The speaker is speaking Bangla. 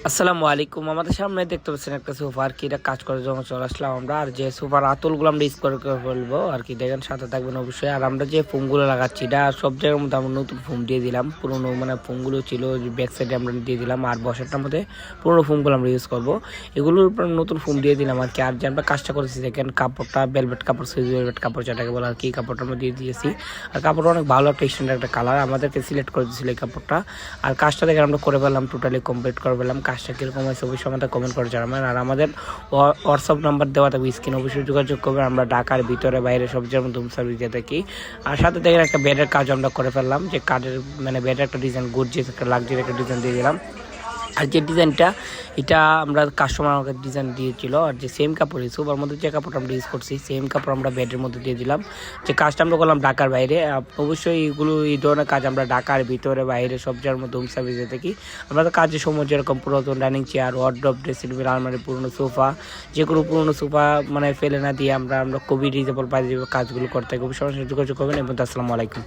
আসসালামু আলাইকুম। আমাদের সামনে দেখতে পাচ্ছেন একটা সোফা আর কি, এটা কাজ করার জন্য চলে আসলাম আমরা। আর যে সোফার আতলগুলো আমরা ইউজ করে ফেলবো আর কি, দেখেন সাথে থাকবেন অবশ্যই। আর আমরা যে ফোমগুলো লাগাচ্ছি এটা সব জায়গার মধ্যে আমরা নতুন ফোম দিয়ে দিলাম, পুরোনো মানে ফোমগুলো ছিল ব্যাক সাইডে আমরা দিয়ে দিলাম। আর বসারটার মধ্যে পুরোনো ফোমগুলো আমরা ইউজ করবো, এগুলোর উপর নতুন ফোম দিয়ে দিলাম আর কি। আর যে আমরা কাজটা করেছি দেখেন, কাপড়টা ভেলভেট কাপড়, সুইচ ভেলভেট কাপড় যেটাকে বলে আর কি, কাপড়টা আমরা দিয়ে দিয়েছি। আর কাপড়টা অনেক ভালো একটা স্ট্যান্ডার্ড একটা কালার, আমাদেরকে সিলেক্ট করে দিয়েছিল এই কাপড়টা। আর কাজটা দেখে আমরা করে ফেললাম, টোটালি কমপ্লিট করে ফেললাম। কাজটা কীরকম হয়েছে অবশ্যই আমাদের কমেন্ট করে জানাবেন। আর আমাদের হোয়াটসঅ্যাপ নাম্বার দেওয়া থাকবে স্ক্রিনে, অবশ্যই যোগাযোগ করবেন। আমরা ঢাকার ভিতরে বাইরে সব যেমন হোম সার্ভিস দিয়ে থাকি। আর সাথে দেখেন একটা বেডের কাজ আমরা করে ফেললাম, যে কাঠের মানে বেডের একটা ডিজাইন, গর্জিয়াস একটা লাক্সারি একটা ডিজাইন দিয়ে দিলাম। আর যে ডিজাইনটা এটা আমরা কাস্টমার আমাকে ডিজাইন দিয়েছিল, আর যে সেম কাপড় সোফার মধ্যে যে কাপড়টা আমরা ইউজ করছি সেম কাপড় আমরা বেডের মধ্যে দিয়ে দিলাম। যে কাজটা আমরা করলাম ঢাকার বাইরে, অবশ্যই এইগুলো এই ধরনের কাজ আমরা ঢাকার ভিতরে বাইরে সব জায়গার মধ্যে হোম সার্ভিসে থাকি। আমরা তো কাজের সময় যেরকম পুরাতন dining chair, wardrobe, dressing table, আলমারি, পুরোনো সোফা, যেগুলো পুরোনো সোফা মানে ফেলে না দিয়ে আমরা খুবই রিজনেবল প্রাইসে কাজগুলো করতে থাকি। অবশ্যই যোগাযোগ করবেন এবং আসসালামু আলাইকুম।